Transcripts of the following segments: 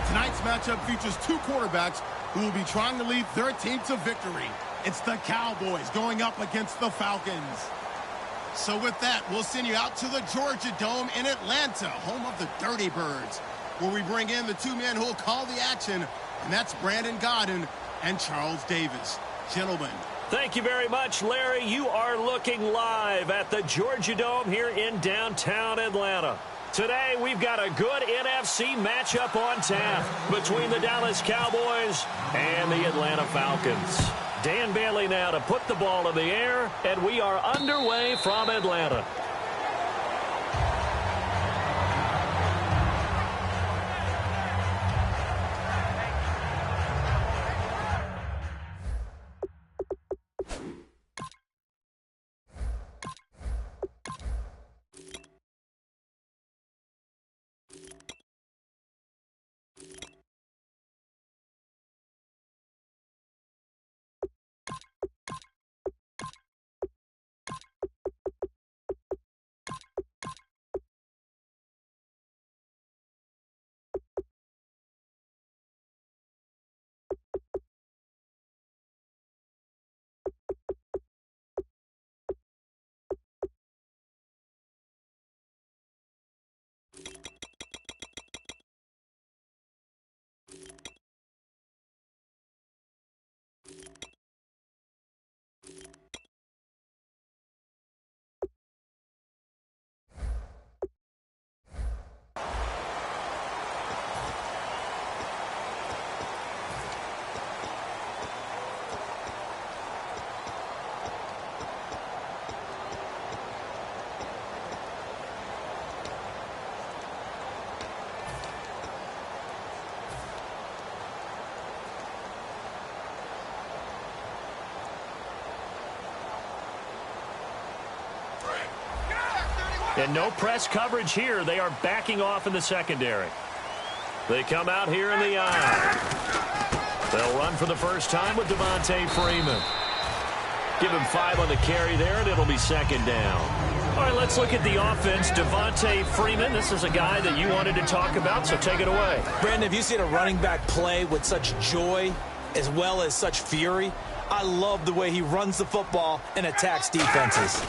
Tonight's matchup features two quarterbacks who will be trying to lead their team to victory. It's the Cowboys going up against the Falcons. So with that, we'll send you out to the Georgia Dome in Atlanta, home of the Dirty Birds, where we bring in the two men who will call the action, and that's Brandon Godden and Charles Davis. Gentlemen. Thank you very much, Larry. You are looking live at the Georgia Dome here in downtown Atlanta. Today, we've got a good NFC matchup on tap between the Dallas Cowboys and the Atlanta Falcons. Dan Bailey now to put the ball in the air, and we are underway from Atlanta. And no press coverage here. They are backing off in the secondary. They come out here in the eye. They'll run for the first time with Devontae Freeman. Give him 5 on the carry there, and it'll be second down. All right, let's look at the offense. Devontae Freeman, this is a guy that you wanted to talk about, so take it away. Brandon, have you seen a running back play with such joy as well as such fury? I love the way he runs the football and attacks defenses.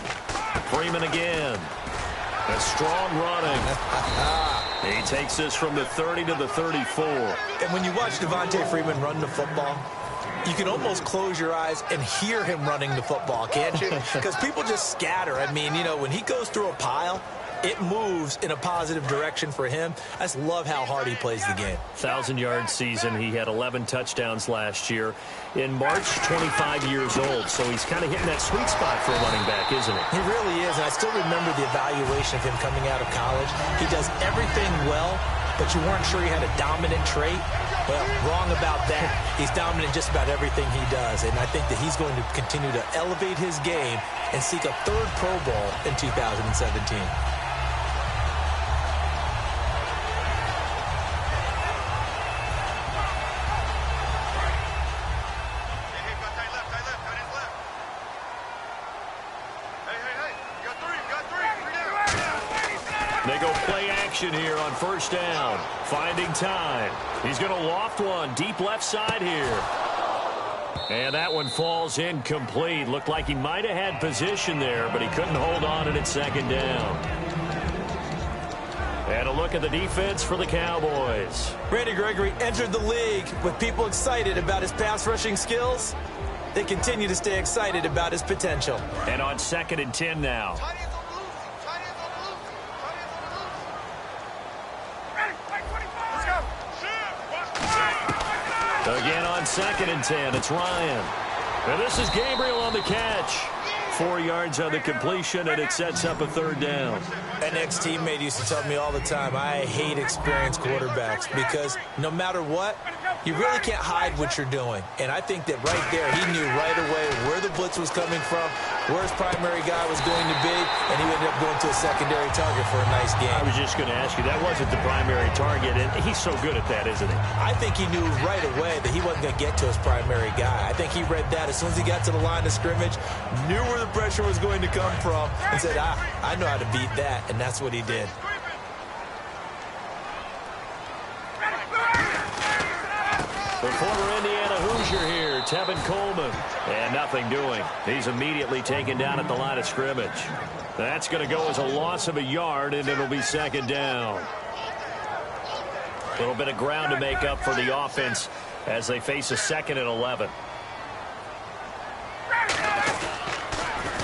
Freeman again. A strong running. He takes this from the 30 to the 34. And when you watch Devontae Freeman run the football, you can almost close your eyes and hear him running the football, can't you? Because people just scatter. I mean, you know, when he goes through a pile, it moves in a positive direction for him. I just love how hard he plays the game. 1,000-yard season. He had 11 touchdowns last year. In March, 25 years old. So he's kind of hitting that sweet spot for a running back, isn't he? He really is. And I still remember the evaluation of him coming out of college. He does everything well, but you weren't sure he had a dominant trait. Well, wrong about that. He's dominant in just about everything he does. And I think that he's going to continue to elevate his game and seek a third Pro Bowl in 2017. They go play action here on first down. Finding time. He's going to loft one deep left side here. And that one falls incomplete. Looked like he might have had position there, but he couldn't hold on at second down. And a look at the defense for the Cowboys. Randy Gregory entered the league with people excited about his pass rushing skills. They continue to stay excited about his potential. And on 2nd and 10 now. Again on 2nd and 10, it's Ryan. And this is Gabriel on the catch. 4 yards on the completion, and it sets up a third down. An ex-teammate used to tell me all the time, I hate experienced quarterbacks because no matter what, you really can't hide what you're doing. And I think that right there, he knew right away where the blitz was coming from, where his primary guy was going to be, and he ended up going to a secondary target for a nice game. I was just going to ask you, that wasn't the primary target, and he's so good at that, isn't he? I think he knew right away that he wasn't going to get to his primary guy. I think he read that as soon as he got to the line of scrimmage, knew where the pressure was going to come from, and said, I know how to beat that, and that's what he did. former Indiana Hoosier here, Tevin Coleman. And nothing doing. He's immediately taken down at the line of scrimmage. That's going to go as a loss of a yard, and it'll be second down. A little bit of ground to make up for the offense as they face a 2nd and 11.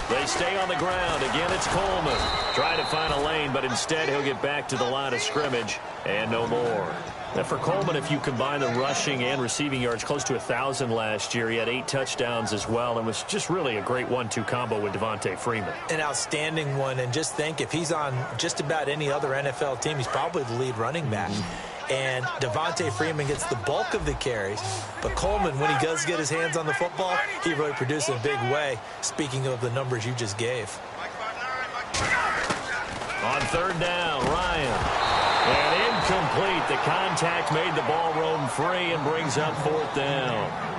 They stay on the ground. Again, it's Coleman. Trying to find a lane, but instead he'll get back to the line of scrimmage and no more. Now for Coleman, if you combine the rushing and receiving yards, close to 1,000 last year. He had 8 touchdowns as well and was just really a great 1-2 combo with Devontae Freeman. An outstanding one, and just think, if he's on just about any other NFL team, he's probably the lead running back. And Devontae Freeman gets the bulk of the carries. But Coleman, when he does get his hands on the football, he really produces in a big way, speaking of the numbers you just gave. On 3rd down, Ryan. And incomplete. The contact made the ball roam free and brings up 4th down.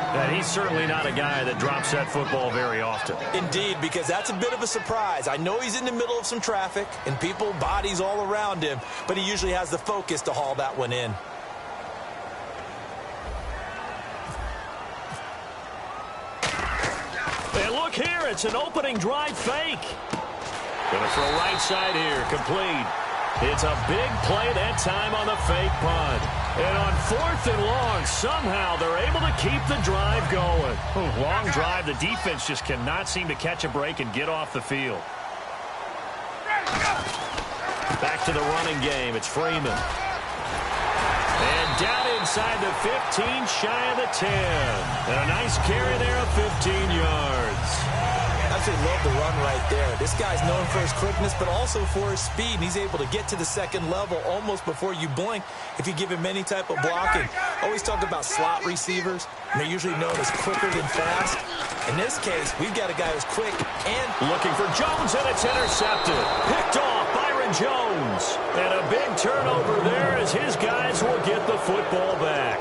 And he's certainly not a guy that drops that football very often. Indeed, because that's a bit of a surprise. I know he's in the middle of some traffic and people, bodies all around him, but he usually has the focus to haul that one in. And look here, it's an opening drive fake. Gonna throw right side here, complete. It's a big play that time on the fake punt. And on 4th and long, somehow they're able to keep the drive going. Long drive, the defense just cannot seem to catch a break and get off the field. Back to the running game, it's Freeman. And down inside the 15, shy of the 10. And a nice carry there of 15 yards. Absolutely love the run right there. This guy's known for his quickness, but also for his speed. And he's able to get to the 2nd level almost before you blink if you give him any type of blocking. Always talk about slot receivers, and they're usually known as quicker than fast. In this case, we've got a guy who's quick and looking for Jones, and it's intercepted. Picked off Byron Jones. And a big turnover there as his guys will get the football back.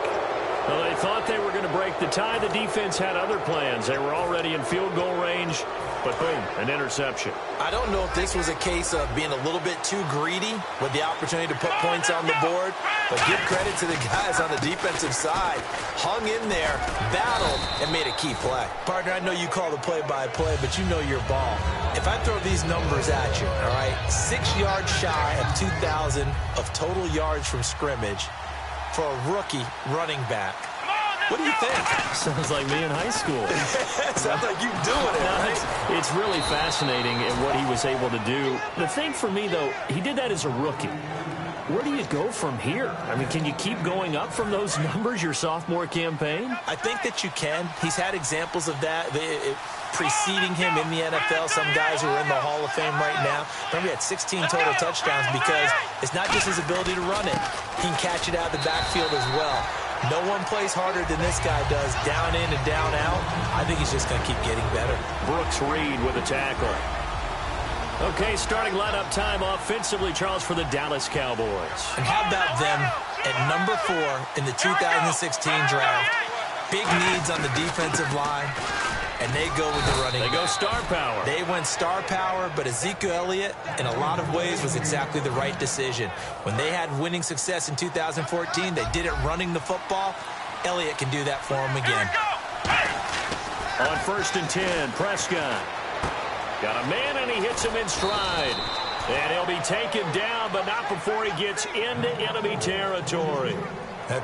Well, they thought they were going to break the tie. The defense had other plans. They were already in field goal range, but boom, an interception. I don't know if this was a case of being a little bit too greedy with the opportunity to put points on the board, but give credit to the guys on the defensive side. Hung in there, battled, and made a key play. Partner, I know you call the play-by-play, but you know your ball. If I throw these numbers at you, all right, 6 yards shy of 2,000 of total yards from scrimmage, for a rookie running back. What do you think? Sounds like me in high school. Sounds like you doing it, right? It's really fascinating in what he was able to do. The thing for me, though, he did that as a rookie. Where do you go from here? I mean, can you keep going up from those numbers your sophomore campaign? I think that you can. He's had examples of that preceding him in the NFL. Some guys who are in the Hall of Fame right now. Remember, he had 16 total touchdowns because it's not just his ability to run it. He can catch it out of the backfield as well. No one plays harder than this guy does, down in and down out. I think he's just going to keep getting better. Brooks Reed with a tackle. Okay, starting lineup time offensively, Charles, for the Dallas Cowboys. And how about them at number 4 in the 2016 draft? Big needs on the defensive line, and they go with the running. They go star power. They went star power, but Ezekiel Elliott, in a lot of ways, was exactly the right decision. When they had winning success in 2014, they did it running the football. Elliott can do that for them again. On 1st and 10, Prescott. Got a man, and he hits him in stride. And he'll be taken down, but not before he gets into enemy territory.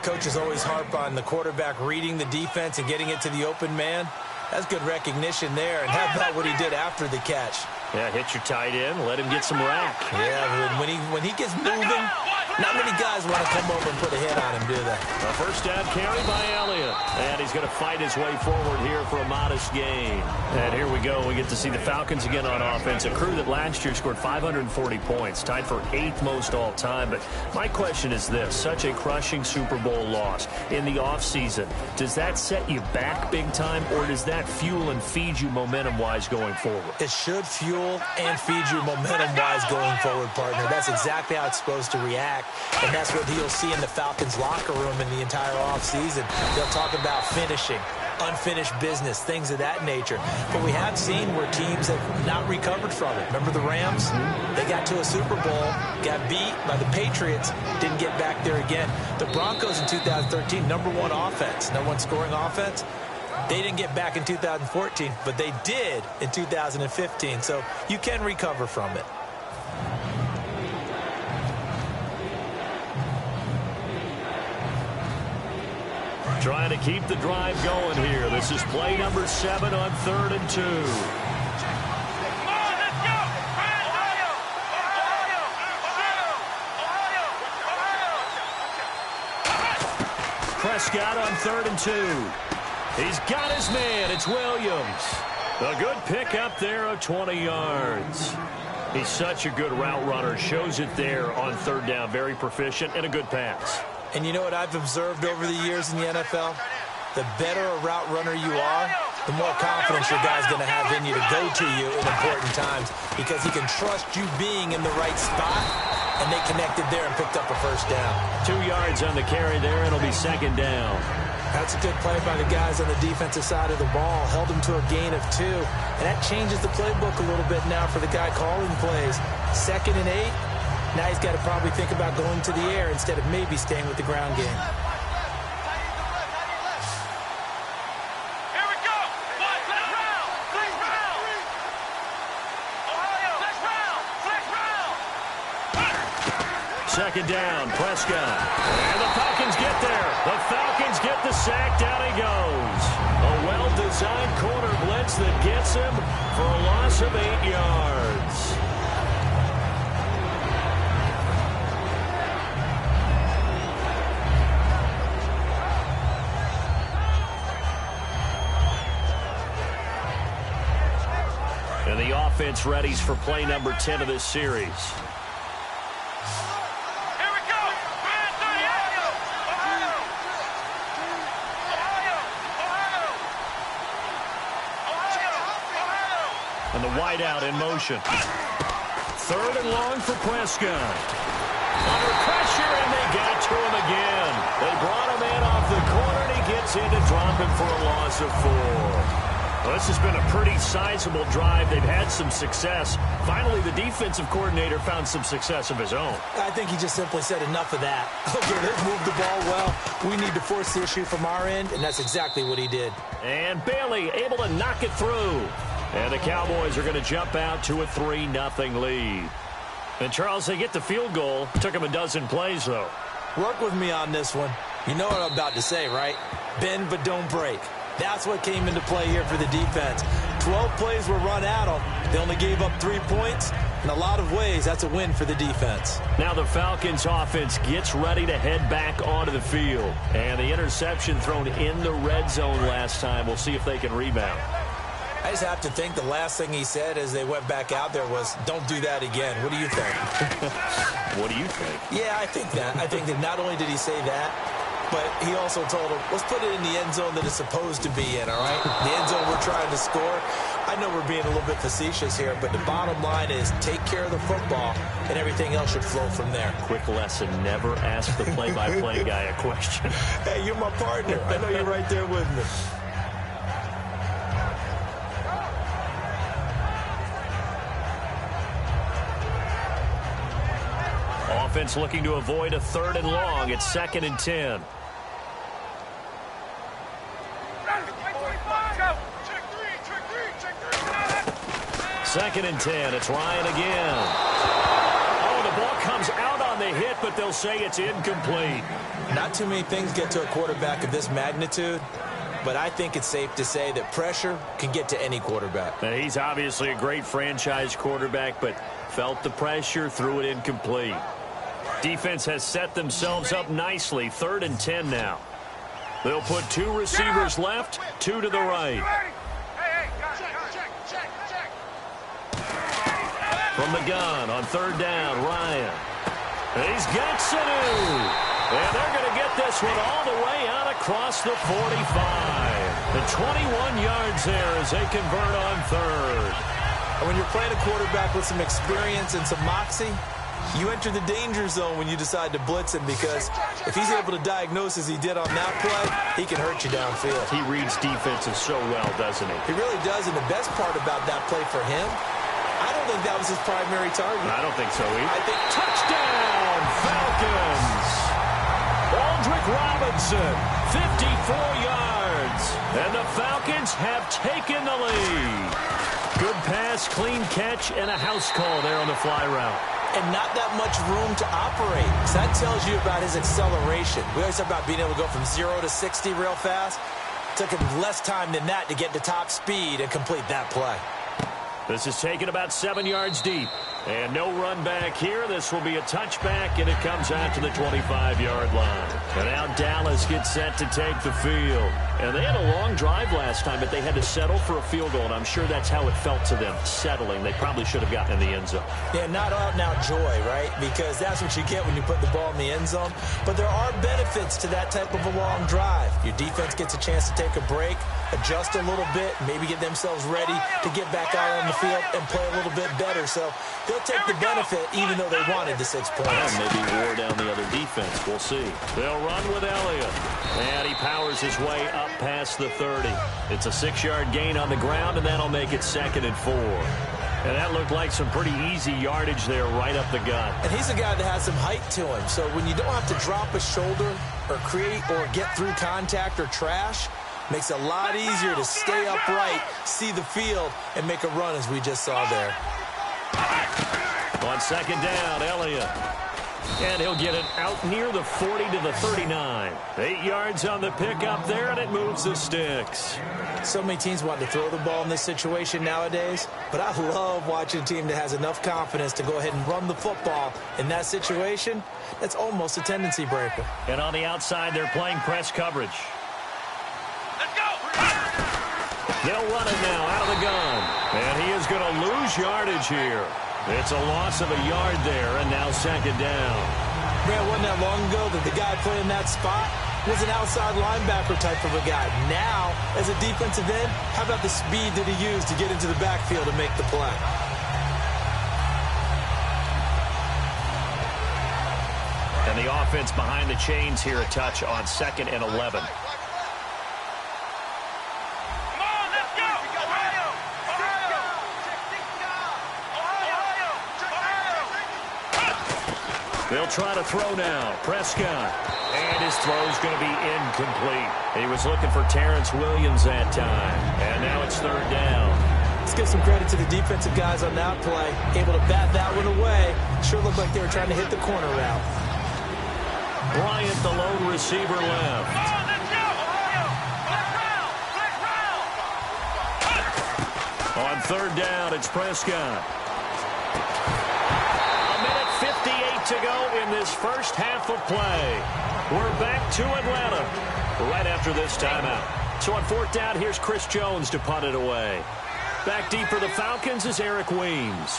Coach is always harp on the quarterback reading the defense and getting it to the open man. That's good recognition there. And how about what he did after the catch? Yeah, hit your tight end, let him get some rack. Yeah, when he gets moving, not many guys want to come over and put a hit on him, do they? A first down carry by Elliott. And he's going to fight his way forward here for a modest gain. And here we go. We get to see the Falcons again on offense, a crew that last year scored 540 points, tied for 8th most all time. But my question is this, such a crushing Super Bowl loss in the offseason, does that set you back big time, or does that fuel and feed you momentum-wise going forward? It should fuel and feed you momentum-wise going forward, partner. That's exactly how it's supposed to react. And that's what you'll see in the Falcons locker room in the entire offseason. They'll talk about finishing, unfinished business, things of that nature. But we have seen where teams have not recovered from it. Remember the Rams? They got to a Super Bowl, got beat by the Patriots, didn't get back there again. The Broncos in 2013, number one offense, number one scoring offense. They didn't get back in 2014, but they did in 2015. So you can recover from it. Trying to keep the drive going here. This is play number 7 on 3rd and 2. Prescott on 3rd and 2. He's got his man. It's Williams. A good pick up there of 20 yards. He's such a good route runner. Shows it there on 3rd down. Very proficient and a good pass. And you know what I've observed over the years in the NFL? The better a route runner you are, the more confidence your guy's going to have in you to go to you in important times because he can trust you being in the right spot, and they connected there and picked up a first down. 2 yards on the carry there, and it'll be 2nd down. That's a good play by the guys on the defensive side of the ball. Held them to a gain of 2. And that changes the playbook a little bit now for the guy calling plays. 2nd and 8. Now he's got to probably think about going to the air instead of maybe staying with the ground game. Here we go. Flex round. Flex round. Ohio. Flex round. Flex round. 2nd down, Prescott. And the Falcons get there. The Falcons get the sack. Down he goes. A well-designed corner blitz that gets him for a loss of 8 yards. And the offense readies for play number 10 of this series. Here we go. Man 38. Ohio. Ohio. Ohio. Ohio. And the wideout in motion. 3rd and long for Prescott. Under pressure, and they get to him again. They brought him in off the corner, and he gets in to drop him for a loss of 4. Well, this has been a pretty sizable drive. They've had some success. Finally, the defensive coordinator found some success of his own. I think he just simply said enough of that. Okay, they've moved the ball well. We need to force the issue from our end, and that's exactly what he did. And Bailey able to knock it through. And the Cowboys are going to jump out to a 3-0 lead. And, Charles, they get the field goal. Took them a dozen plays, though. Work with me on this one. You know what I'm about to say, right? Bend but don't break. That's what came into play here for the defense. 12 plays were run at them. They only gave up 3 points. In a lot of ways, that's a win for the defense. Now the Falcons offense gets ready to head back onto the field. And the interception thrown in the red zone last time. We'll see if they can rebound. I just have to think the last thing he said as they went back out there was, don't do that again. What do you think? What do you think? Yeah, I think that. I think that not only did he say that, but he also told him, let's put it in the end zone that it's supposed to be in, all right? The end zone we're trying to score. I know we're being a little bit facetious here, but the bottom line is take care of the football, and everything else should flow from there. Quick lesson, never ask the play-by-play guy a question. Hey, you're my partner. I know you're right there with me. Offense looking to avoid a 3rd and long. It's 2nd and 10. Second and 10. It's Ryan again. Oh, the ball comes out on the hit, but they'll say it's incomplete. Not too many things get to a quarterback of this magnitude, but I think it's safe to say that pressure can get to any quarterback. Now, he's obviously a great franchise quarterback, but felt the pressure, threw it incomplete. Defense has set themselves up nicely. 3rd and 10 now. They'll put 2 receivers left, 2 to the right. From the gun on 3rd down, Ryan. He's got Sanu. And they're going to get this one all the way out across the 45. The 21 yards there as they convert on 3rd. And when you're playing a quarterback with some experience and some moxie, You enter the danger zone when you decide to blitz him, because if he's able to diagnose as he did on that play, he can hurt you downfield. He reads defenses so well, doesn't he? He really does, and the best part about that play for him, I don't think that was his primary target. I don't think so either. I think touchdown, Falcons! Aldrick Robinson, 54 yards, and the Falcons have taken the lead. Good pass, clean catch, and a house call there on the fly route. And not that much room to operate. So that tells you about his acceleration. We always talk about being able to go from 0 to 60 real fast. It took him less time than that to get to top speed and complete that play. This is taken about 7 yards deep. And no run back here. This will be a touchback, and it comes out to the 25-yard line. And now Dallas gets set to take the field. And they had a long drive last time, but they had to settle for a field goal, and I'm sure that's how it felt to them, settling. They probably should have gotten in the end zone. Yeah, not out-and-out joy, right? Because that's what you get when you put the ball in the end zone. But there are benefits to that type of a long drive. Your defense gets a chance to take a break, adjust a little bit, maybe get themselves ready to get back out on the field and play a little bit better. So they'll take the benefit even though they wanted the 6 points. And maybe wore down the other defense. We'll see. They'll run with Elliott. And he powers his way up past the 30. It's a 6-yard gain on the ground, and that'll make it 2nd and 4. And that looked like some pretty easy yardage there right up the gut. And he's a guy that has some height to him. So when you don't have to drop a shoulder or create or get through contact or trash, makes it a lot easier to stay upright, see the field, and make a run as we just saw there. On 2nd down, Elliott. And he'll get it out near the 40 to the 39. 8 yards on the pickup there, and it moves the sticks. So many teams want to throw the ball in this situation nowadays, but I love watching a team that has enough confidence to go ahead and run the football in that situation. That's almost a tendency breaker. And on the outside, they're playing press coverage. Let's go! They'll run it now out of the gun. And he is going to lose yardage here. It's a loss of a yard there, and now 2nd down. Man, wasn't that long ago that the guy playing that spot was an outside linebacker type of a guy. Now, as a defensive end, how about the speed that he used to get into the backfield and make the play? And the offense behind the chains here, a touch on 2nd and 11. They'll try to throw now. Prescott. And his throw's going to be incomplete. He was looking for Terrence Williams that time. And now it's 3rd down. Let's give some credit to the defensive guys on that play. Able to bat that one away. Sure looked like they were trying to hit the corner route. Bryant, the lone receiver, left. On 3rd down, it's Prescott. 1:58 to go in this first half of play. We're back to Atlanta right after this timeout. So on 4th down, here's Chris Jones to punt it away. Back deep for the Falcons is Eric Weems.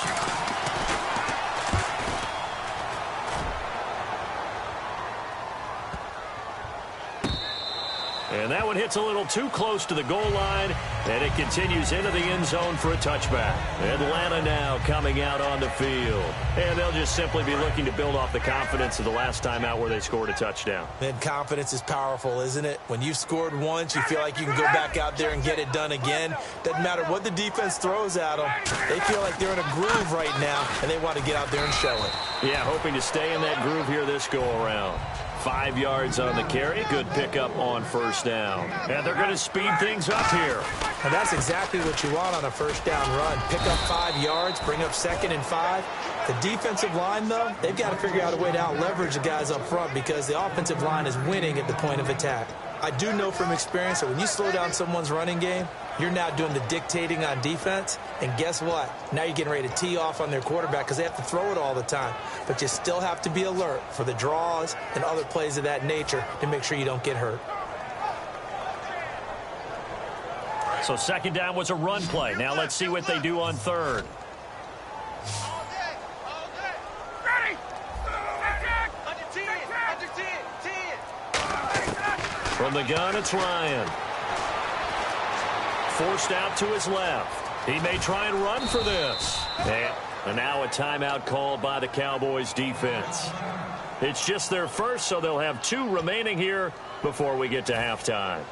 And that one hits a little too close to the goal line, and it continues into the end zone for a touchback. Atlanta now coming out on the field. And they'll just simply be looking to build off the confidence of the last time out where they scored a touchdown. Man, confidence is powerful, isn't it? When you've scored once, you feel like you can go back out there and get it done again. Doesn't matter what the defense throws at them. They feel like they're in a groove right now, and they want to get out there and show it. Yeah, hoping to stay in that groove here this go-around. 5 yards on the carry. Good pickup on 1st down. And they're going to speed things up here. And that's exactly what you want on a 1st down run. Pick up 5 yards, bring up 2nd and 5. The defensive line, though, they've got to figure out a way to out-leverage the guys up front because the offensive line is winning at the point of attack. I do know from experience that when you slow down someone's running game, you're now doing the dictating on defense. And guess what? Now you're getting ready to tee off on their quarterback because they have to throw it all the time. But you still have to be alert for the draws and other plays of that nature to make sure you don't get hurt. So 2nd down was a run play. Now let's see what they do on 3rd. From the gun, it's Ryan. Forced out to his left. He may try and run for this. And now a timeout called by the Cowboys defense. It's just their first, so they'll have 2 remaining here before we get to halftime.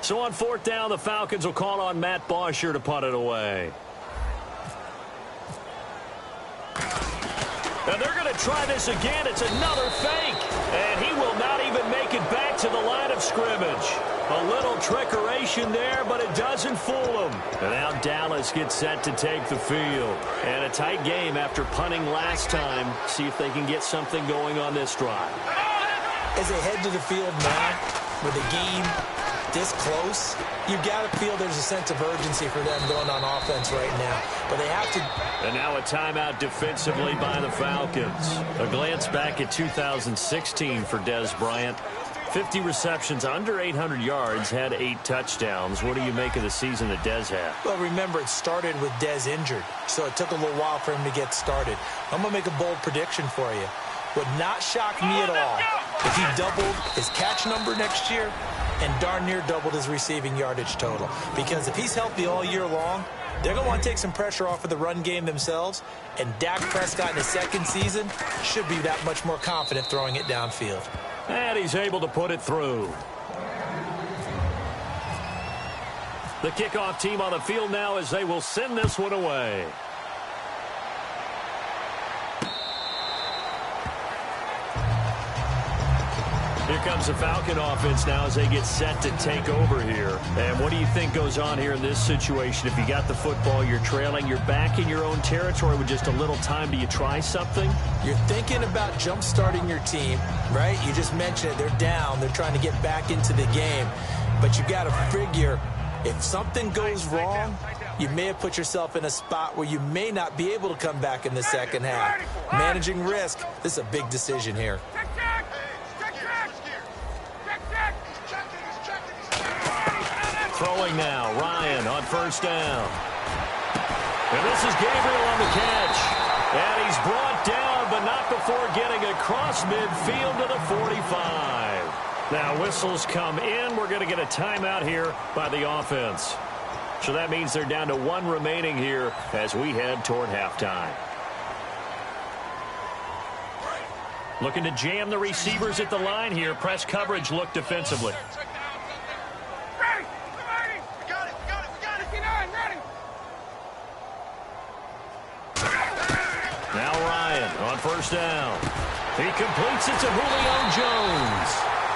So on 4th down, the Falcons will call on Matt Bosher to punt it away. And they're going to try this again. It's another fake. And he will not even make it back to the line of scrimmage. A little trickeration there, but it doesn't fool him. And now Dallas gets set to take the field. And a tight game after punting last time. See if they can get something going on this drive. As they head to the field now, with the game this close, you got to feel there's a sense of urgency for them going on offense right now. But they have to. And now a timeout defensively by the Falcons. A glance back at 2016 for Dez Bryant. 50 receptions, under 800 yards, had 8 touchdowns. What do you make of the season that Dez had? Well, remember, it started with Dez injured, so it took a little while for him to get started. I'm going to make a bold prediction for you. Would not shock me at all if he doubled his catch number next year and darn near doubled his receiving yardage total. Because if he's healthy all year long, they're going to want to take some pressure off of the run game themselves, and Dak Prescott in his second season should be that much more confident throwing it downfield. And he's able to put it through. The kickoff team on the field now as they will send this one away. Here comes the Falcon offense now as they get set to take over here. And what do you think goes on here in this situation? If you got the football, you're trailing, you're back in your own territory with just a little time. Do you try something? You're thinking about jump-starting your team, right? You just mentioned it. They're down. They're trying to get back into the game. But you got to figure, if something goes wrong, you may have put yourself in a spot where you may not be able to come back in the second half. Managing risk, this is a big decision here. Throwing now, Ryan on 1st down. And this is Gabriel on the catch. And he's brought down, but not before getting across midfield to the 45. Now whistles come in. We're going to get a timeout here by the offense. So that means they're down to 1 remaining here as we head toward halftime. Looking to jam the receivers at the line here. Press coverage look defensively. Now Ryan on 1st down. He completes it to Julio Jones.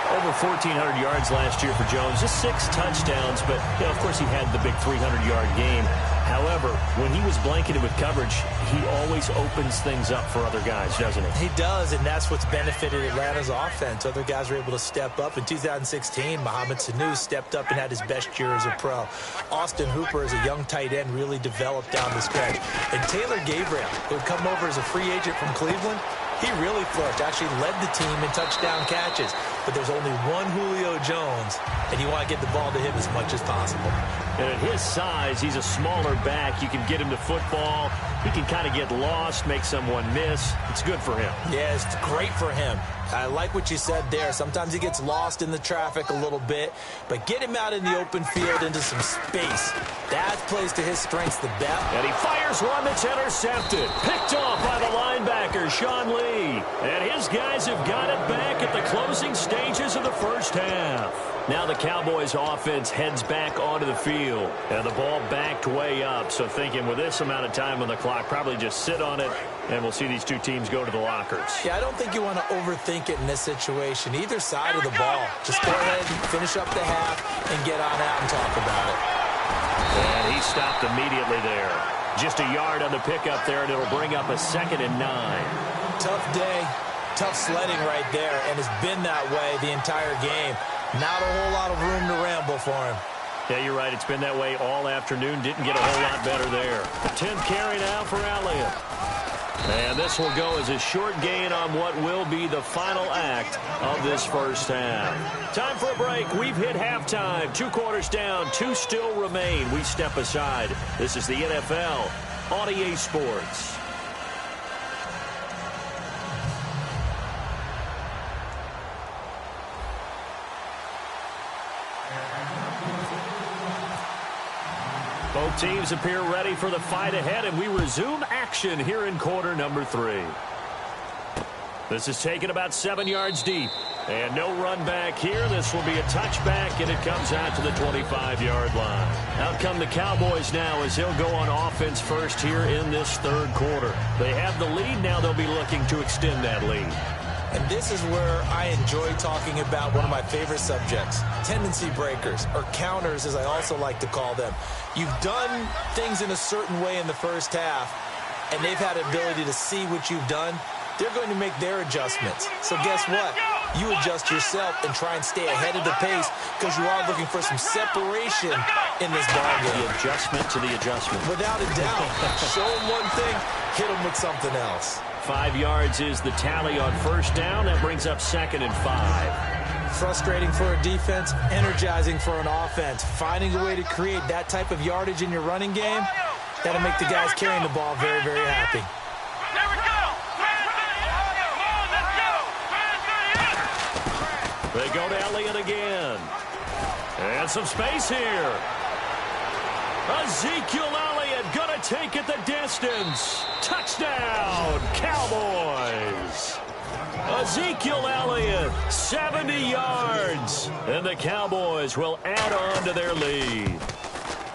Over 1,400 yards last year for Jones. Just 6 touchdowns, but you know, of course he had the big 300-yard game. However, when he was blanketed with coverage, he always opens things up for other guys, doesn't he? He does, and that's what's benefited Atlanta's offense. Other guys were able to step up. In 2016, Mohamed Sanu stepped up and had his best year as a pro. Austin Hooper, as a young tight end, really developed down the stretch. And Taylor Gabriel, who had come over as a free agent from Cleveland, he really flourished, actually led the team in touchdown catches. But there's only one Julio Jones, and you want to get the ball to him as much as possible. And at his size, he's a smaller back. You can get him to football. He can kind of get lost, make someone miss. It's good for him. Yeah, it's great for him. I like what you said there. Sometimes he gets lost in the traffic a little bit, but get him out in the open field into some space. That plays to his strengths the best. And he fires one that's intercepted. Picked off by the linebacker, Sean Lee. And his guys have got it back at the closing stages of the first half. Now the Cowboys offense heads back onto the field. And the ball backed way up. So thinking with this amount of time on the clock, probably just sit on it, and we'll see these 2 teams go to the lockers. Yeah, I don't think you want to overthink it in this situation. Either side of the ball. Just go ahead and finish up the half and get on out and talk about it. And he stopped immediately there. Just a yard on the pickup there, and it'll bring up a 2nd and 9. Tough day. Tough sledding right there, and it's been that way the entire game. Not a whole lot of room to ramble for him. Yeah, you're right. It's been that way all afternoon. Didn't get a whole lot better there. 10th carry now for Elliott. And this will go as a short gain on what will be the final act of this first half. Time for a break. We've hit halftime. 2 quarters down. 2 still remain. We step aside. This is the NFL on EA Sports. Both teams appear ready for the fight ahead, and we resume action here in quarter number 3. This is taken about 7 yards deep. And no run back here. This will be a touchback, and it comes out to the 25-yard line. Out come the Cowboys now as he'll go on offense first here in this third quarter. They have the lead. Now they'll be looking to extend that lead. And this is where I enjoy talking about one of my favorite subjects, tendency breakers, or counters as I also like to call them. You've done things in a certain way in the first half, and they've had the ability to see what you've done. They're going to make their adjustments. So guess what? You adjust yourself and try and stay ahead of the pace because you are looking for some separation in this ballgame. The adjustment to the adjustment. Without a doubt. Show them one thing, hit them with something else. 5 yards is the tally on first down. That brings up 2nd and 5. Frustrating for a defense, energizing for an offense. Finding a way to create that type of yardage in your running game, that'll make the guys carrying the ball very, very happy. They go to Elliott again. And some space here. Ezekiel Elliott going to take it the distance. Touchdown, Cowboys. Ezekiel Elliott, 70 yards. And the Cowboys will add on to their lead.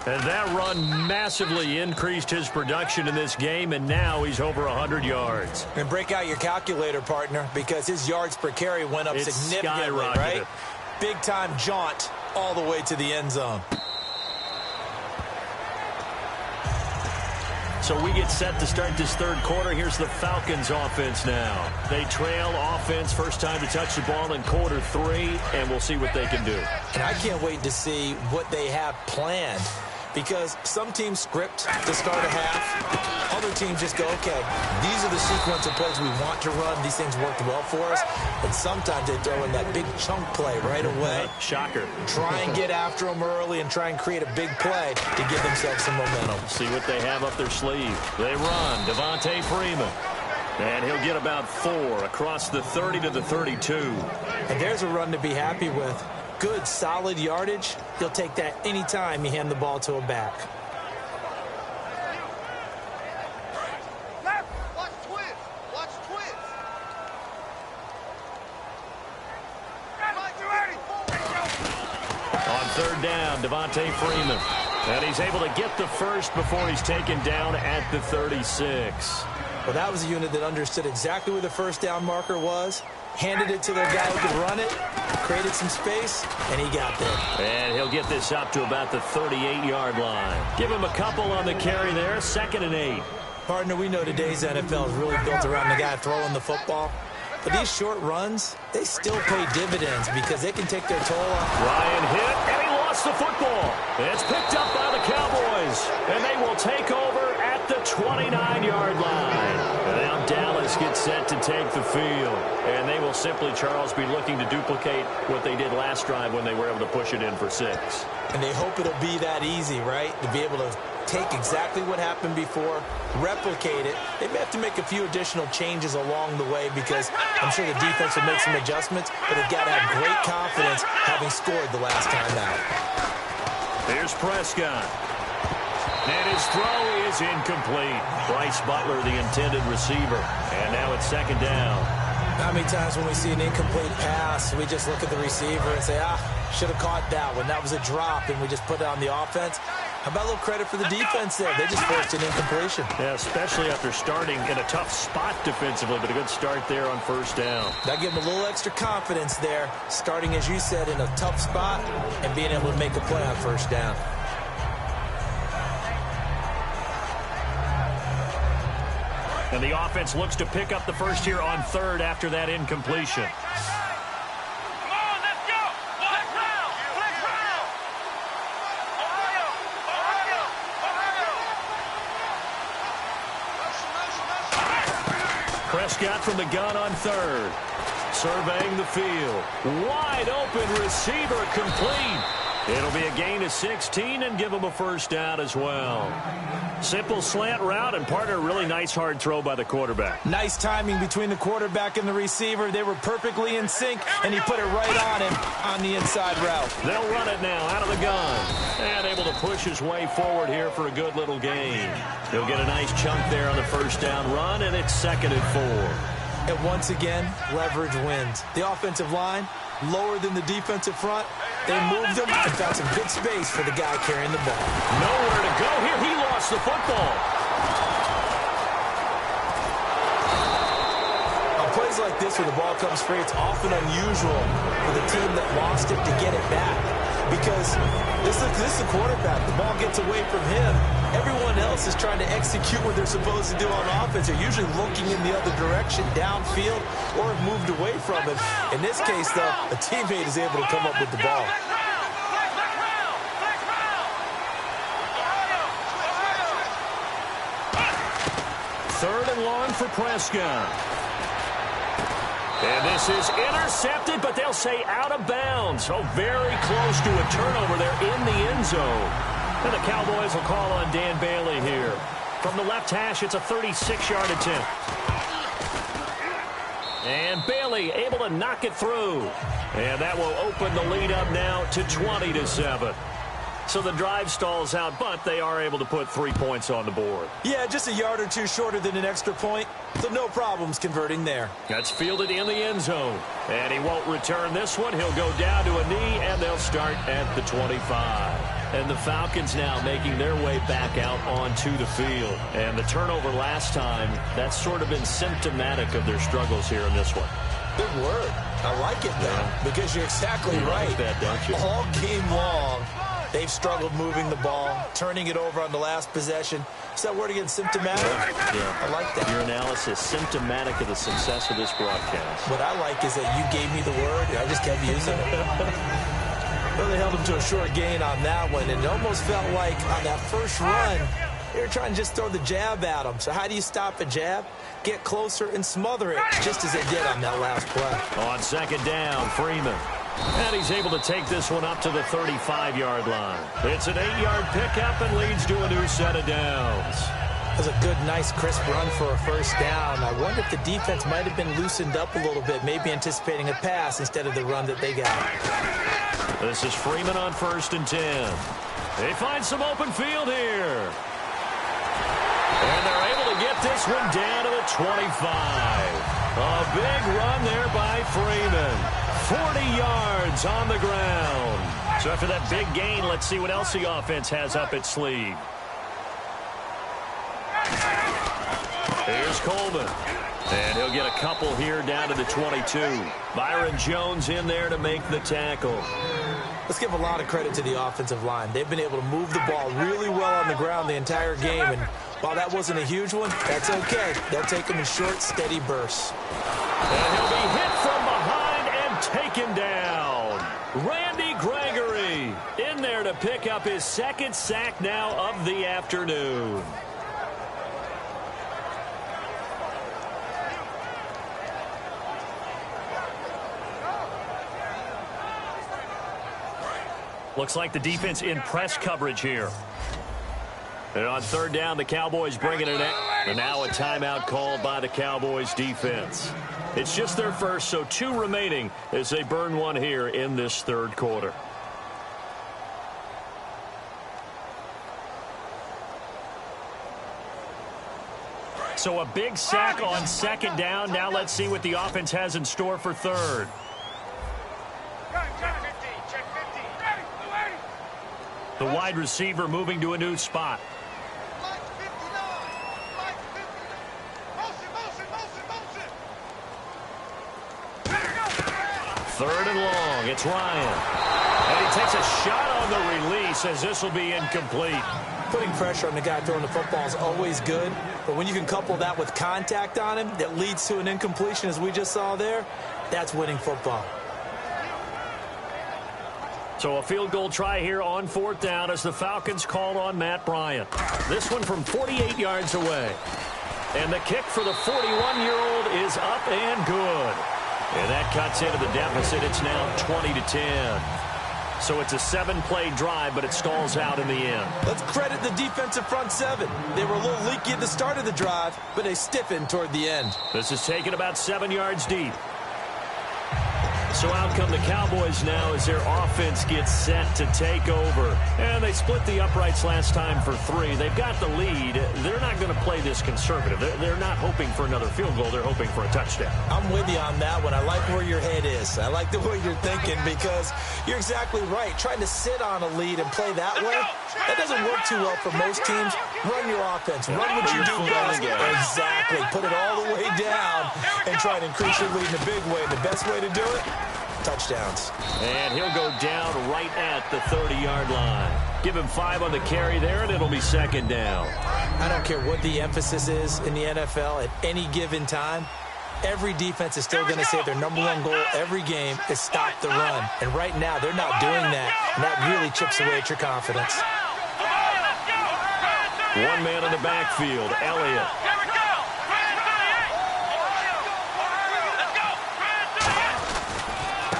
And that run massively increased his production in this game, and now he's over 100 yards. And break out your calculator, partner, because his yards per carry went up significantly, right? Big-time jaunt all the way to the end zone. So we get set to start this third quarter. Here's the Falcons offense now. They trail offense, first time to touch the ball in quarter 3, and we'll see what they can do. And I can't wait to see what they have planned. Because some teams script to start a half. Other teams just go, okay, these are the sequence of plays we want to run. These things worked well for us. And sometimes they throw in that big chunk play right away. Shocker. Try and get after them early and try and create a big play to give themselves some momentum. See what they have up their sleeve. They run. Devontae Freeman. And he'll get about 4 across the 30 to the 32. And there's a run to be happy with. Good, solid yardage. He'll take that anytime you hand the ball to a back. Watch twist. Watch twist. On third down, Devontae Freeman. And he's able to get the first before he's taken down at the 36. Well, that was a unit that understood exactly where the first down marker was, handed it to their guy who could run it, created some space, and he got there. And he'll get this up to about the 38-yard line. Give him a couple on the carry there, 2nd and 8. Partner, we know today's NFL is really built around the guy throwing the football. But these short runs, they still pay dividends because they can take their toll off. Ryan hit, and he lost the football. It's picked up by the Cowboys, and they will take over at the 29-yard line. And now Dallas gets set to take the field. And they will simply, Charles, be looking to duplicate what they did last drive when they were able to push it in for 6. And they hope it'll be that easy, right? To be able to take exactly what happened before, replicate it. They may have to make a few additional changes along the way because I'm sure the defense will make some adjustments, but they've got to have great confidence having scored the last time out. Here's Prescott. And his throw is incomplete. Bryce Butler, the intended receiver. And now it's 2nd down. How many times when we see an incomplete pass, we just look at the receiver and say, should have caught that one. That was a drop, and we just put it on the offense. How about a little credit for the defense there? They just forced an incompletion. Yeah, especially after starting in a tough spot defensively, but a good start there on first down. That gave them a little extra confidence there, starting, as you said, in a tough spot and being able to make a play on first down. And the offense looks to pick up the first here on third after that incompletion. Come on, let's go. Flex round. Flex round. Ohio. Ohio. Ohio. Prescott from the gun on third. Surveying the field. Wide open receiver complete. It'll be a gain of 16 and give them a first down as well. Simple slant route, and partner, really nice hard throw by the quarterback. Nice timing between the quarterback and the receiver. They were perfectly in sync, and he put it right on him on the inside route. They'll run it now out of the gun. And able to push his way forward here for a good little gain. He'll get a nice chunk there on the first down run, and it's 2nd and 4. And once again, leverage wins. The offensive line, lower than the defensive front. They moved him and found some good space for the guy carrying the ball. Nowhere to go here. He lost the football. On plays like this where the ball comes free, it's often unusual for the team that lost it to get it back. Because this is the quarterback. The ball gets away from him. Everyone else is trying to execute what they're supposed to do on offense. They're usually looking in the other direction, downfield, or have moved away from him. In this case, though, a teammate is able to come up with the ball. Third and long for Prescott. And this is intercepted, but they'll say out of bounds. So very close to a turnover there in the end zone. And the Cowboys will call on Dan Bailey here. From the left hash, it's a 36-yard attempt. And Bailey able to knock it through. And that will open the lead up now to 20-7. So the drive stalls out, but they are able to put 3 points on the board. Yeah, just a yard or two shorter than an extra point, so no problems converting there. That's fielded in the end zone. And he won't return this one. He'll go down to a knee, and they'll start at the 25. And the Falcons now making their way back out onto the field. And the turnover last time, that's sort of been symptomatic of their struggles here in this one. Good word. I like it, though, because you're exactly right. Like that, don't you? All game long, they've struggled moving the ball, turning it over on the last possession. Is that word again, symptomatic? Yeah. I like that. Your analysis, symptomatic of the success of this broadcast. What I like is that you gave me the word, and I just kept using it. Really held them to a short gain on that one, and it almost felt like on that first run, they were trying to just throw the jab at them. So how do you stop a jab? Get closer and smother it, just as they did on that last play. On second down, Freeman. And he's able to take this one up to the 35-yard line. It's an 8-yard pickup and leads to a new set of downs. That was a good, nice, crisp run for a first down. I wonder if the defense might have been loosened up a little bit, maybe anticipating a pass instead of the run that they got. This is Freeman on 1st and 10. They find some open field here. And they're able to get this one down to the 25. A big run there by Freeman. 40 yards on the ground. So after that big gain, let's see what else the offense has up its sleeve. Here's Coleman. And he'll get a couple here down to the 22. Byron Jones in there to make the tackle. Let's give a lot of credit to the offensive line. They've been able to move the ball really well on the ground the entire game. And while that wasn't a huge one, that's okay. They'll take them in short, steady bursts. And he'll be hit from behind and taken down. Randy Gregory in there to pick up his 2nd sack now of the afternoon. Looks like the defense in press coverage here. And on 3rd down, the Cowboys bringing it in. And now a timeout called by the Cowboys defense. It's just their first, so 2 remaining as they burn one here in this 3rd quarter. So a big sack on 2nd down. Now let's see what the offense has in store for 3rd. The wide receiver moving to a new spot. Third and long. It's Ryan. And he takes a shot on the release as this will be incomplete. Putting pressure on the guy throwing the football is always good, but when you can couple that with contact on him that leads to an incompletion, as we just saw there, that's winning football. So a field goal try here on 4th down as the Falcons called on Matt Bryant. This one from 48 yards away. And the kick for the 41-year-old is up and good. And that cuts into the deficit. It's now 20-10. So it's a 7-play drive, but it stalls out in the end. Let's credit the defensive front seven. They were a little leaky at the start of the drive, but they stiffened toward the end. This is taken about 7 yards deep. So out come the Cowboys now as their offense gets set to take over. And they split the uprights last time for 3. They've got the lead. They're not going to play this conservative. They're not hoping for another field goal. They're hoping for a touchdown. I'm with you on that one. I like where your head is. I like the way you're thinking because you're exactly right. Trying to sit on a lead and play that way, that doesn't work too well for most teams. Run your offense. Run what you do best. Exactly. Put it all the way down and try to increase your lead in a big way. The best way to do it? Touchdowns. And he'll go down right at the 30-yard line. Give him 5 on the carry there, and it'll be second down. I don't care what the emphasis is in the NFL at any given time. Every defense is still going to say their #1 goal every game is stop the run. And right now, they're not doing that, and that really chips away at your confidence. 1 man in the backfield, Elliott.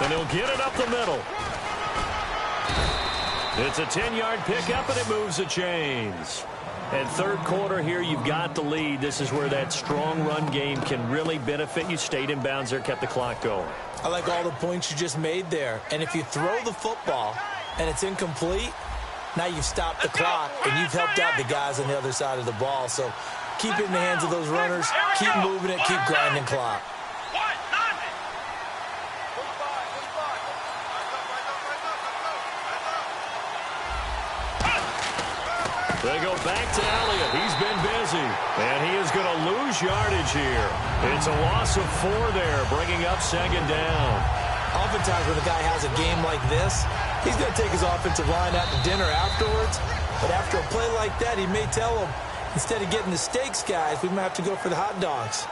And he'll get it up the middle. It's a 10-yard pickup, and it moves the chains. And third quarter here, you've got the lead. This is where that strong run game can really benefit you. Stayed in bounds there, kept the clock going. I like all the points you just made there. And if you throw the football and it's incomplete, now you've stopped the clock, and you've helped out the guys on the other side of the ball. So keep it in the hands of those runners. Keep moving it. Keep grinding clock. They go back to Elliott. He's been busy. And he is going to lose yardage here. It's a loss of 4 there, bringing up second down. Oftentimes when a guy has a game like this, he's going to take his offensive line out to dinner afterwards. But after a play like that, he may tell them, instead of getting the steaks, guys, we might have to go for the hot dogs.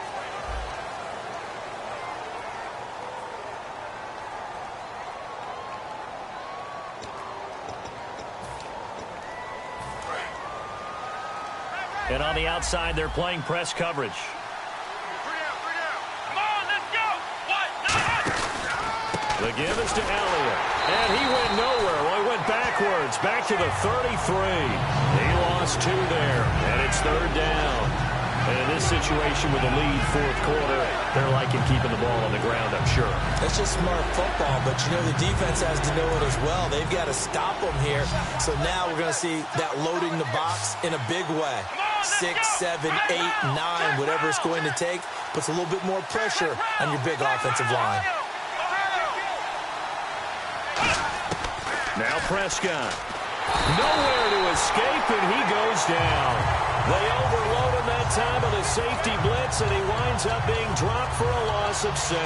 And on the outside, they're playing press coverage. 3 down. Come on, let's go. The give is to Elliott. And he went nowhere. Well, he went backwards, back to the 33. He lost 2 there, and it's third down. And in this situation with a lead fourth quarter, they're liking keeping the ball on the ground, I'm sure. That's just smart football, but you know the defense has to know it as well. They've got to stop them here. So now we're going to see that loading the box in a big way. 6, 7, 8, 9, whatever it's going to take, puts a little bit more pressure on your big offensive line. Now Prescott. Nowhere to escape, and he goes down. They overload him that time with a safety blitz, and he winds up being dropped for a loss of 7.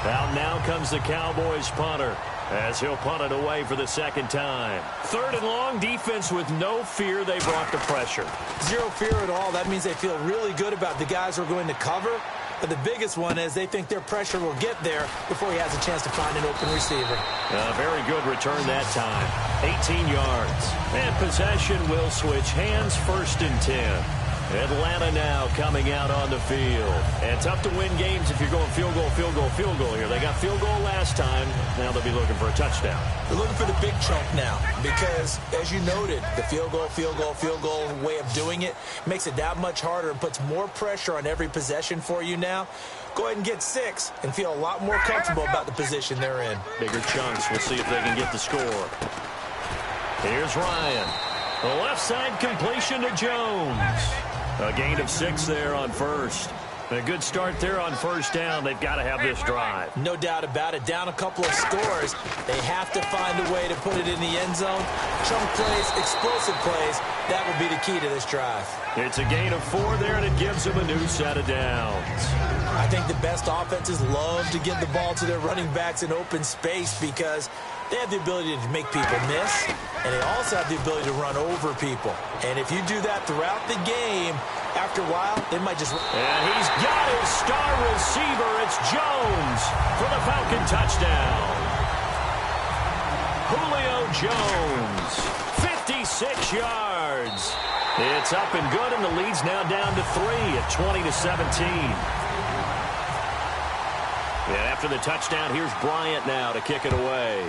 Out now comes the Cowboys punter, as he'll punt it away for the second time. 3rd and long, defense with no fear. They brought the pressure. Zero fear at all. That means they feel really good about the guys who are going to cover. But the biggest one is they think their pressure will get there before he has a chance to find an open receiver. Very good return that time. 18 yards. And possession will switch hands, 1st and 10. Atlanta now coming out on the field. And tough to win games if you're going field goal here. They got field goal last time. Now they'll be looking for a touchdown. They're looking for the big chunk now because, as you noted, the field goal way of doing it makes it that much harder and puts more pressure on every possession for you now. Go ahead and get 6 and feel a lot more comfortable about the position they're in. Bigger chunks. We'll see if they can get the score. Here's Ryan. The left side completion to Jones. A gain of 6 there on first. A good start there on first down. They've got to have this drive. No doubt about it. Down a couple of scores. They have to find a way to put it in the end zone. Chunk plays, explosive plays. That will be the key to this drive. It's a gain of 4 there, and it gives them a new set of downs. I think the best offenses love to get the ball to their running backs in open space because they have the ability to make people miss, and they also have the ability to run over people. And if you do that throughout the game, after a while, they might just... And he's got his star receiver. It's Jones for the Falcon touchdown. Julio Jones, 56 yards. It's up and good, and the lead's now down to 3 at 20-17. And after the touchdown, here's Bryant now to kick it away.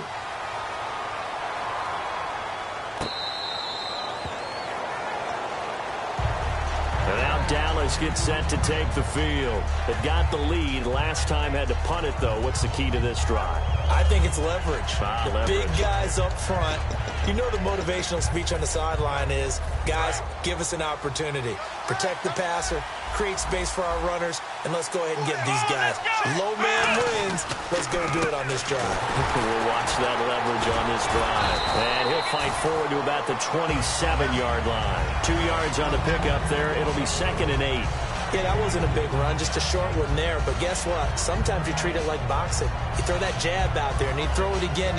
Dallas gets set to take the field. They've got the lead. Last time had to punt it, though. What's the key to this drive? I think it's leverage. Leverage. Big guys up front. You know the motivational speech on the sideline is, guys, give us an opportunity. Protect the passer, create space for our runners, and let's go ahead and get these guys. Low man wins. Let's go do it on this drive. We'll watch that leverage on this drive. And he'll fight forward to about the 27-yard line. 2 yards on the pickup there. It'll be 2nd and 8. Yeah, that wasn't a big run, just a short one there. But guess what? Sometimes you treat it like boxing. You throw that jab out there, and you throw it again,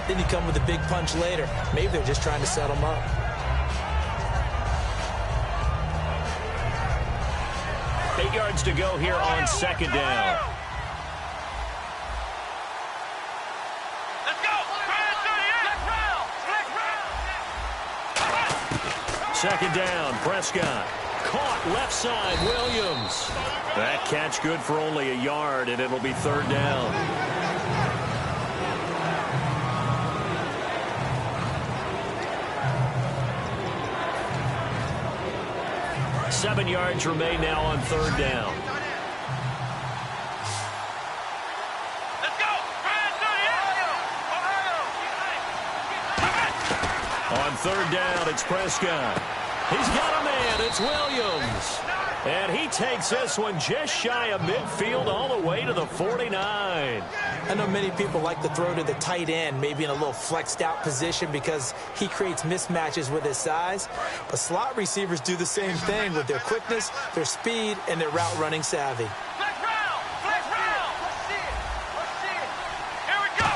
then you come with a big punch later. Maybe they're just trying to set them up. Eight yards to go here on 2nd down. Let's go. 2nd down, Prescott. Caught left side, Williams. That catch good for only a yard, and it'll be 3rd down. Seven yards remain now on 3rd down. Let's go. On 3rd down, it's Prescott. He's got a man. It's Williams. And he takes this one just shy of midfield all the way to the 49. I know many people like to throw to the tight end, maybe in a little flexed out position because he creates mismatches with his size. But slot receivers do the same thing with their quickness, their speed, and their route running savvy. Flex round. Let's see it. Here we go.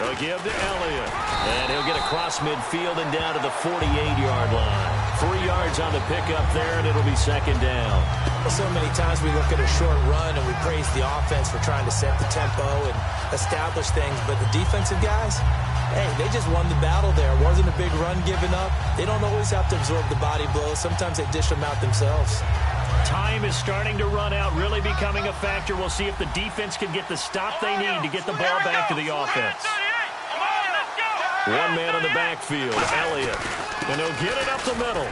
They'll give to Elliott. And he'll get across midfield and down to the 48-yard line. 3 yards on the pickup there, and it'll be 2nd down. Well, so many times we look at a short run and we praise the offense for trying to set the tempo and establish things. But the defensive guys, hey, they just won the battle there. It wasn't a big run given up. They don't always have to absorb the body blows. Sometimes they dish them out themselves. Time is starting to run out, really becoming a factor. We'll see if the defense can get the stop they need to get the ball back to the offense. One man in the backfield, Elliott. And he'll get it up the middle.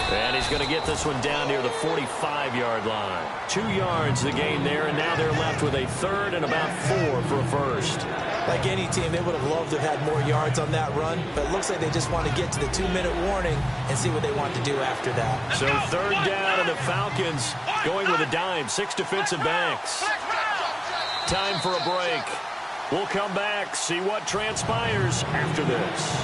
And he's going to get this one down near the 45-yard line. 2 yards the gain there, and now they're left with a 3rd and about 4 for a first. Like any team, they would have loved to have had more yards on that run, but it looks like they just want to get to the 2-minute warning and see what they want to do after that. So 3rd down, and the Falcons going with a dime. 6 defensive backs. Time for a break. We'll come back, see what transpires after this.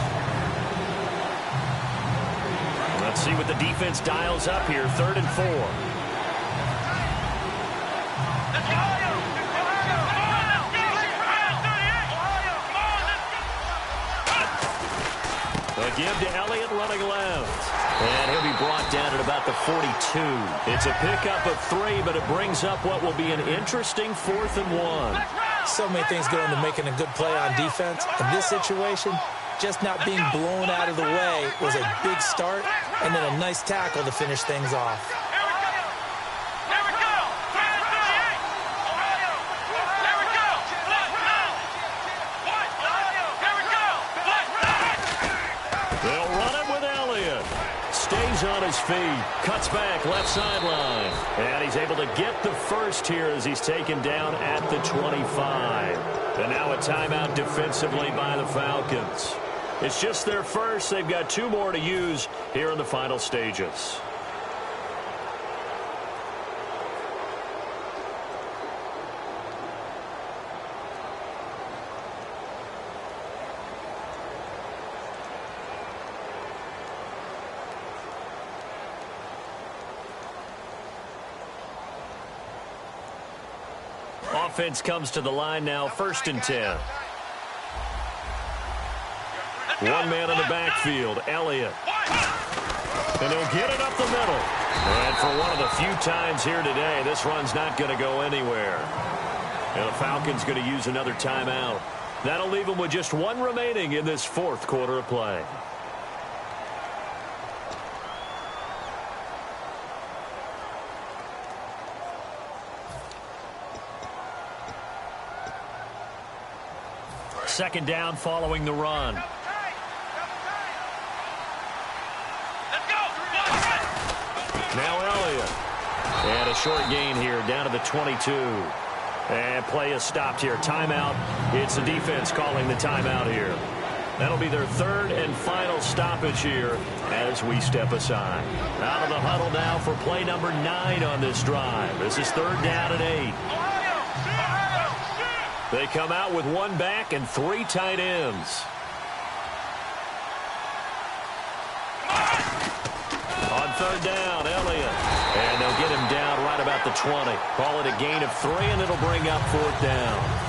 Let's see what the defense dials up here. 3rd and 4. A give to Elliott running left. And he'll be brought down at about the 42. It's a pickup of 3, but it brings up what will be an interesting 4th and 1. So many things go into making a good play on defense. In this situation, just not being blown out of the way was a big start, and then a nice tackle to finish things off. They'll run it with Elliott. Stays on his feet. Cuts back left sideline. And he's able to get the first here as he's taken down at the 25. And now a timeout defensively by the Falcons. It's just their first. They've got 2 more to use here in the final stages. Offense comes to the line now, 1st and 10. One man in the backfield, Elliott. And he'll get it up the middle. And for one of the few times here today, this run's not going to go anywhere. And the Falcons going to use another timeout. That'll leave them with just 1 remaining in this 4th quarter of play. Second down following the run. Now And a short gain here, down to the 22. And play is stopped here. Timeout. It's the defense calling the timeout here. That'll be their third and final stoppage here as we step aside. Out of the huddle now for play number 9 on this drive. This is 3rd down and 8. They come out with 1 back and 3 tight ends. On 3rd down, Elliott. And they'll get him down right about the 20. Call it a gain of 3, and it'll bring up 4th down.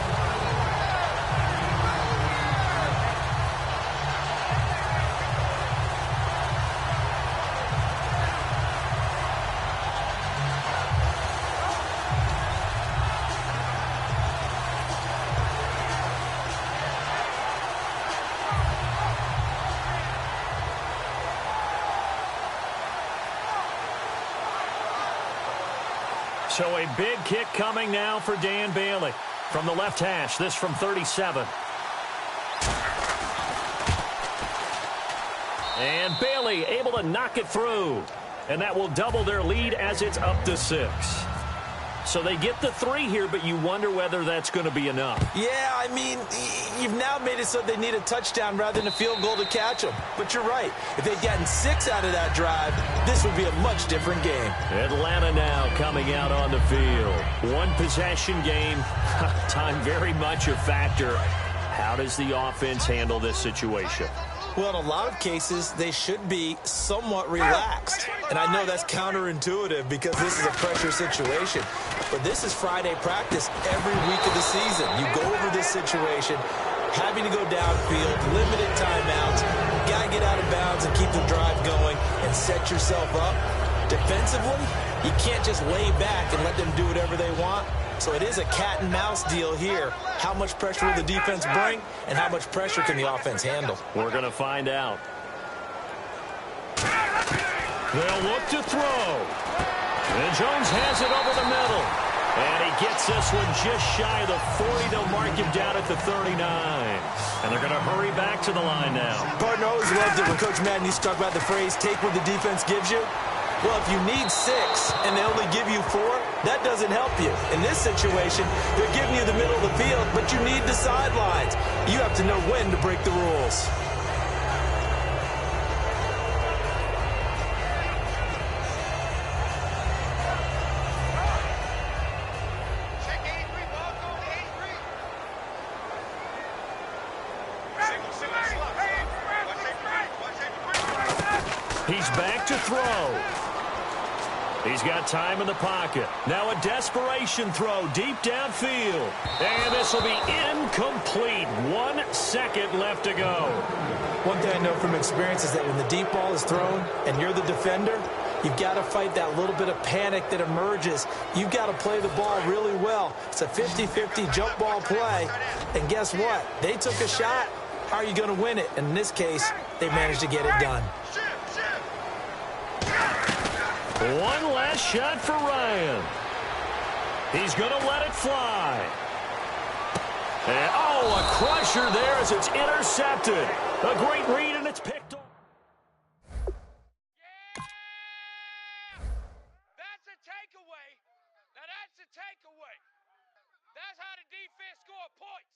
So a big kick coming now for Dan Bailey. From the left hash, this from 37. And Bailey able to knock it through. And that will double their lead as it's up to 6. So they get the 3 here, but you wonder whether that's going to be enough. Yeah, I mean, you've now made it so they need a touchdown rather than a field goal to catch them. But you're right. If they'd gotten 6 out of that drive, this would be a much different game. Atlanta now coming out on the field. 1 possession game. Time very much a factor. How does the offense handle this situation? Well, in a lot of cases, they should be somewhat relaxed. And I know that's counterintuitive because this is a pressure situation. But this is Friday practice every week of the season. You go over this situation, having to go downfield, limited timeouts, got to get out of bounds and keep the drive going and set yourself up. Defensively, you can't just lay back and let them do whatever they want. So it is a cat-and-mouse deal here. How much pressure will the defense bring, and how much pressure can the offense handle? We're going to find out. They'll look to throw. And Jones has it over the middle. And he gets this one just shy of the 40. They'll mark him down at the 39. And they're going to hurry back to the line now. Partner, always loved it when Coach Madden used to talk about the phrase, take what the defense gives you. Well, if you need 6 and they only give you 4, that doesn't help you. In this situation, they're giving you the middle of the field, but you need the sidelines. You have to know when to break the rules. He's back to throw. He's got time in the pocket. Now a desperation throw deep downfield. And this will be incomplete. 1 second left to go. One thing I know from experience is that when the deep ball is thrown and you're the defender, you've got to fight that little bit of panic that emerges. You've got to play the ball really well. It's a 50-50 jump ball play. And guess what? They took a shot. How are you going to win it? And in this case, they managed to get it done. One last shot for Ryan. He's going to let it fly. And, oh, a crusher there as it's intercepted. A great read, and it's picked off. Yeah! That's a takeaway. Now that's a takeaway. That's how the defense score points.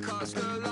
cost a lot.